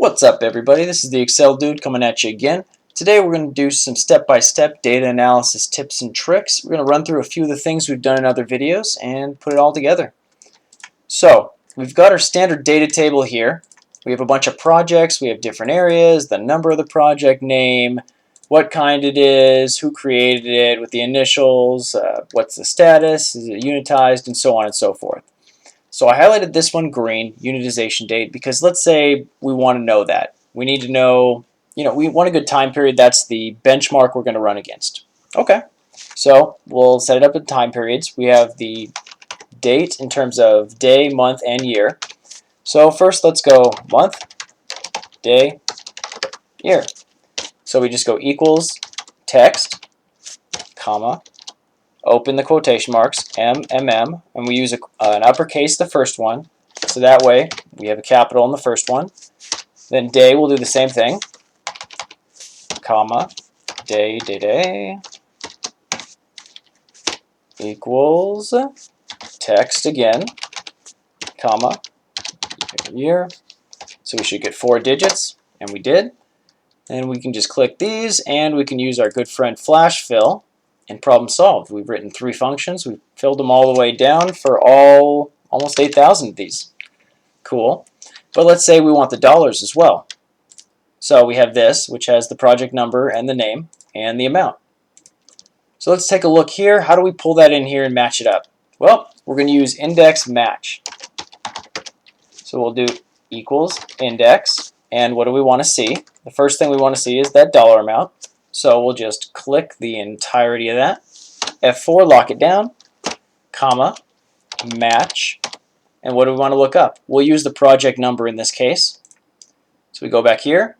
What's up, everybody? This is the Excel dude coming at you again. Today we're going to do some step-by-step data analysis tips and tricks. We're going to run through a few of the things we've done in other videos and put it all together. So we've got our standard data table here. We have a bunch of projects, we have different areas, the number of the project name, what kind it is, who created it with the initials, what's the status, is it unitized, and so on and so forth. So I highlighted this one green, unitization date, because let's say we want to know that. We need to know, we want a good time period. That's the benchmark we're going to run against. Okay, so we'll set it up in time periods. We have the date in terms of day, month, and year. So first let's go month, day, year. So we just go equals text, comma, open the quotation marks, MMM, and we use an uppercase the first one, so that way we have a capital in the first one. Then day, we'll do the same thing, comma, day, equals text again, comma, year. So we should get 4 digits, and we did. And we can just click these, and we can use our good friend flash fill, and problem solved. We've written 3 functions. We've filled them all the way down for almost 8,000 of these. Cool. But let's say we want the dollars as well. So we have this, which has the project number and the name and the amount. So let's take a look here. How do we pull that in here and match it up? Well, we're going to use index match. So we'll do equals index, and what do we want to see? The first thing we want to see is that dollar amount. So we'll just click the entirety of that. F4, lock it down, comma, match. And what do we want to look up? We'll use the project number in this case. So we go back here,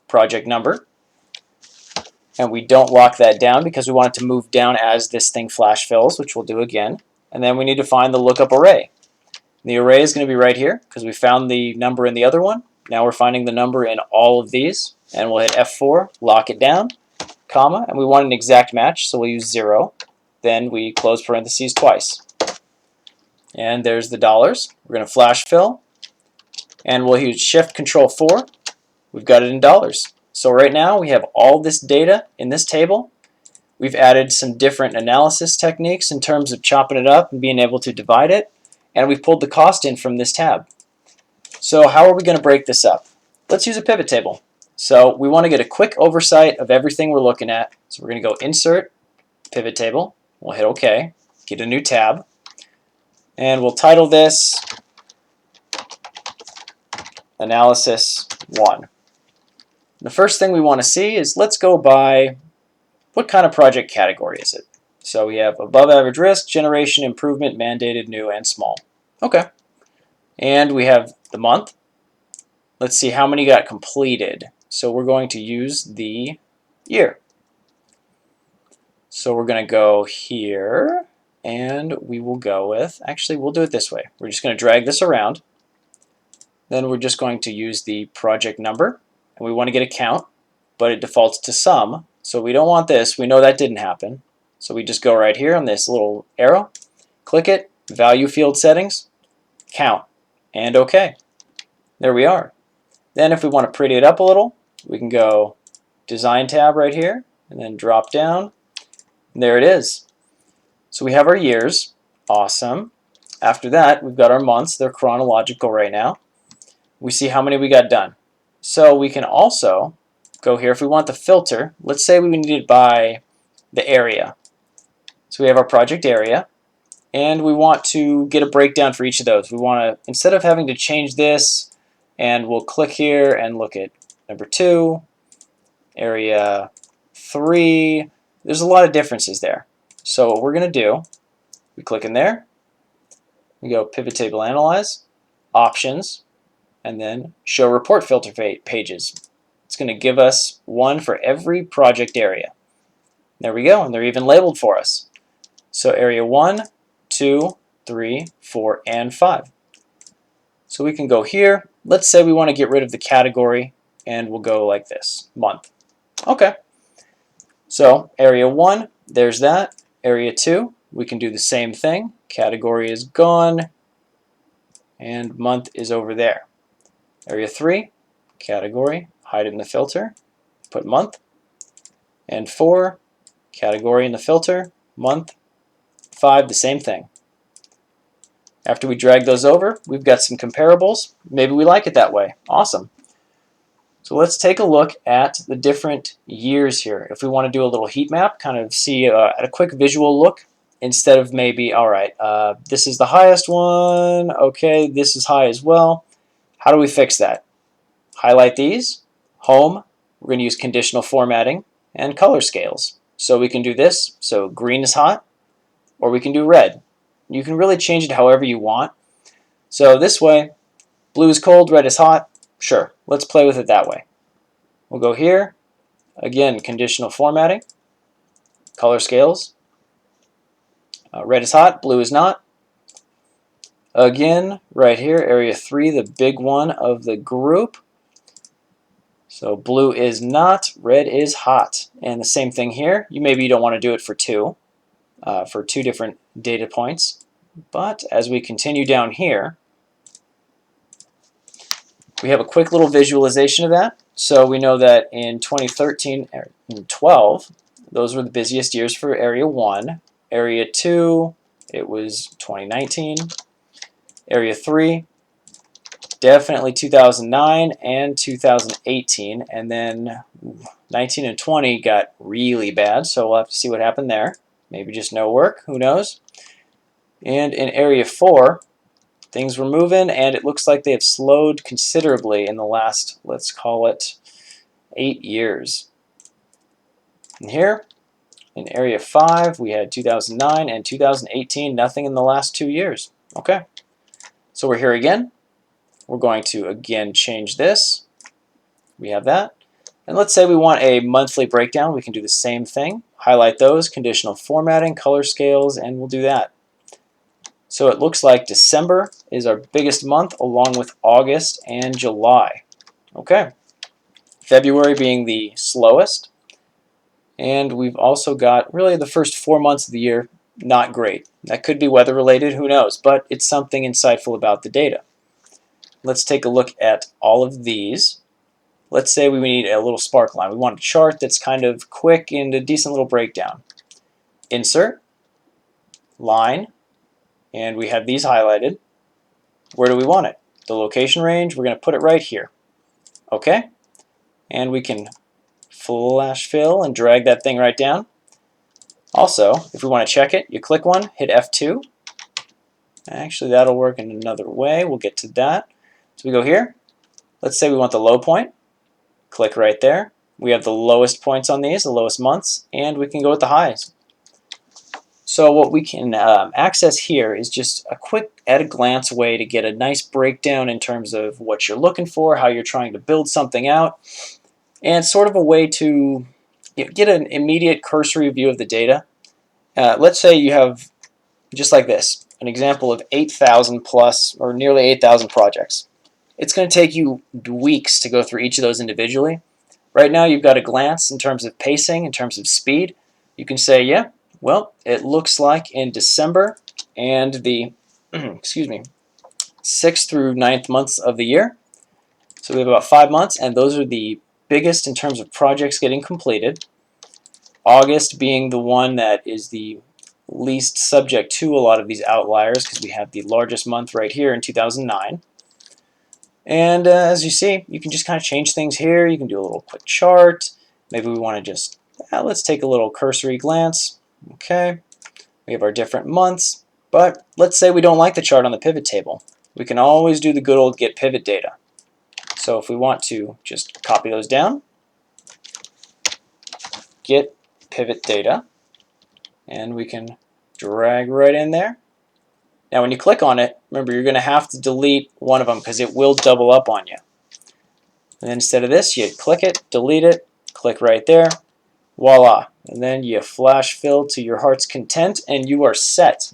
project number. And we don't lock that down because we want it to move down as this thing flash fills, which we'll do again. And then we need to find the lookup array. The array is going to be right here because we found the number in the other one. Now we're finding the number in all of these. And we'll hit F4, lock it down, comma, and we want an exact match, so we'll use 0. Then we close parentheses twice. And there's the dollars. We're going to flash fill, and we'll use Shift Control 4. We've got it in dollars. So right now we have all this data in this table. We've added some different analysis techniques in terms of chopping it up and being able to divide it, and we've pulled the cost in from this tab. So how are we going to break this up? Let's use a pivot table. So we want to get a quick oversight of everything we're looking at. So we're going to go Insert, Pivot Table. We'll hit OK, get a new tab, and we'll title this Analysis 1. The first thing we want to see is let's go by what kind of project category is it. So we have above average risk, generation, improvement, mandated, new, and small. Okay. And we have the month. Let's see how many got completed. So we're going to use the year. So we're going to go here, and we will go with, actually we'll do it this way. We're just going to drag this around. Then we're just going to use the project number, and we want to get a count, but it defaults to sum. So we don't want this. We know that didn't happen. So we just go right here on this little arrow, click it, value field settings, count, and OK. There we are. Then if we want to pretty it up a little, we can go Design tab right here, and then drop down. And there it is. So we have our years. Awesome. After that, we've got our months. They're chronological right now. We see how many we got done. So we can also go here if we want the filter. Let's say we need it by the area. So we have our project area, and we want to get a breakdown for each of those. We want to, instead of having to change this, and we'll click here and look at number 2, area 3. There's a lot of differences there. So what we're going to do, we click in there, we go Pivot Table Analyze, Options, and then Show Report Filter Pages. It's going to give us one for every project area. There we go, and they're even labeled for us. So area 1, 2, 3, 4, and 5. So we can go here. Let's say we want to get rid of the category, and we'll go like this, month. Okay. So area 1, there's that. Area 2, we can do the same thing. Category is gone, and month is over there. Area 3, category, hide it in the filter, put month, and 4, category in the filter, month, 5, the same thing. After we drag those over, we've got some comparables. Maybe we like it that way. Awesome. So let's take a look at the different years here. If we want to do a little heat map, kind of see at a quick visual look, instead of maybe, all right, this is the highest one, okay, this is high as well. How do we fix that? Highlight these, home, we're going to use conditional formatting, and color scales. So we can do this, so green is hot, or we can do red. You can really change it however you want. So this way, blue is cold, red is hot. Sure, let's play with it that way. We'll go here. Again, conditional formatting, color scales. Red is hot, blue is not. Again, right here, area 3, the big one of the group. So blue is not, red is hot. And the same thing here. Maybe you don't want to do it for two different data points. But as we continue down here, we have a quick little visualization of that. So we know that in 2013 and 12, those were the busiest years for Area 1. Area 2, it was 2019. Area 3, definitely 2009 and 2018. And then 19 and 20 got really bad, so we'll have to see what happened there. Maybe just no work, who knows. And in Area 4, things were moving, and it looks like they have slowed considerably in the last, let's call it, 8 years. And here, in Area 5, we had 2009 and 2018, nothing in the last 2 years. Okay, so we're here again. We're going to, again, change this. We have that. And let's say we want a monthly breakdown. We can do the same thing. Highlight those, conditional formatting, color scales, and we'll do that. So it looks like December is our biggest month, along with August and July. Okay. February being the slowest. And we've also got really the first 4 months of the year not great. That could be weather related, who knows, but it's something insightful about the data. Let's take a look at all of these. Let's say we need a little spark line. We want a chart that's kind of quick and a decent little breakdown. Insert, line, and we have these highlighted. Where do we want it? The location range, we're going to put it right here. Okay? And we can flash fill and drag that thing right down. Also, if we want to check it, you click one, hit F2. Actually, that'll work in another way. We'll get to that. So we go here. Let's say we want the low point. Click right there. We have the lowest points on these, the lowest months, and we can go with the highs. So what we can access here is just a quick at-a-glance way to get a nice breakdown in terms of what you're looking for, how you're trying to build something out, and sort of a way to get an immediate cursory view of the data. Let's say you have, just like this, an example of 8,000 plus, or nearly 8,000 projects. It's going to take you weeks to go through each of those individually. Right now you've got a glance in terms of pacing, in terms of speed. You can say, yeah, well, it looks like in December and the 6th through 9th months of the year. So we have about 5 months, and those are the biggest in terms of projects getting completed. August being the one that is the least subject to a lot of these outliers, because we have the largest month right here in 2009. And as you see, you can just kind of change things here. You can do a little quick chart. Maybe we want to just, let's take a little cursory glance. Okay, we have our different months, but let's say we don't like the chart on the pivot table. We can always do the good old get pivot data. So if we want to just copy those down, get pivot data, and we can drag right in there. Now when you click on it, remember you're going to have to delete one of them because it will double up on you. And instead of this, you click it, delete it, click right there, voila. And then you flash fill to your heart's content and you are set.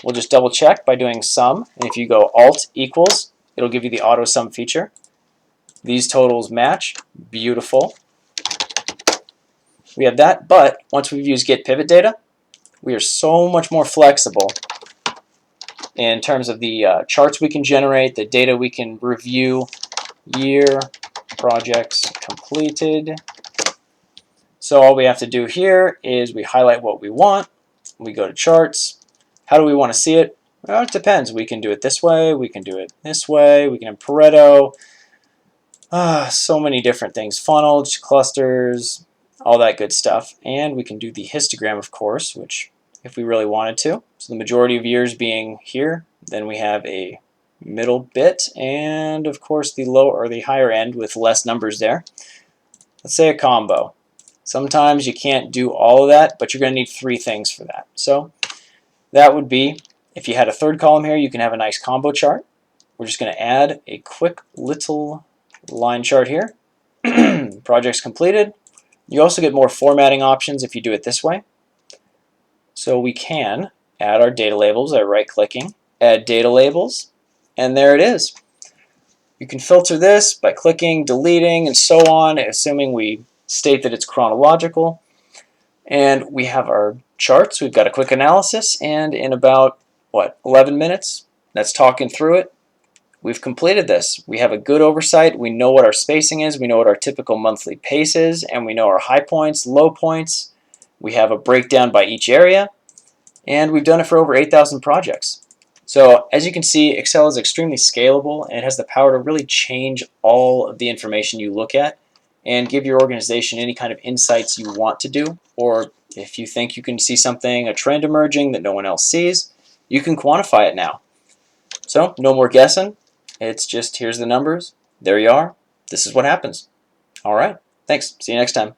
We'll just double check by doing sum, and if you go Alt equals, it'll give you the auto sum feature. These totals match, beautiful. We have that, but once we've used get pivot data, we are so much more flexible in terms of the charts we can generate, the data we can review year projects completed. So all we have to do here is we highlight what we want. We go to charts. How do we want to see it? Well, it depends. We can do it this way. We can do it this way. We can have Pareto. So many different things. Funnels, clusters, all that good stuff. And we can do the histogram, of course, which if we really wanted to. So the majority of years being here. Then we have a middle bit, and of course the low or the higher end with less numbers there. Let's say a combo. Sometimes you can't do all of that, but you're going to need 3 things for that. So that would be, if you had a third column here, you can have a nice combo chart. We're just going to add a quick little line chart here. Projects completed. You also get more formatting options if you do it this way. So we can add our data labels by right-clicking, add data labels, and there it is. You can filter this by clicking, deleting, and so on, assuming we state that it's chronological. And we have our charts. We've got a quick analysis, and in about, 11 minutes, that's talking through it. We've completed this. We have a good oversight. We know what our spacing is. We know what our typical monthly pace is, and we know our high points, low points. We have a breakdown by each area, and we've done it for over 8,000 projects. So as you can see, Excel is extremely scalable, and it has the power to really change all of the information you look at and give your organization any kind of insights you want to do. Or if you think you can see something, a trend emerging that no one else sees, you can quantify it now. So no more guessing. It's just, here's the numbers. There you are. This is what happens. All right. Thanks. See you next time.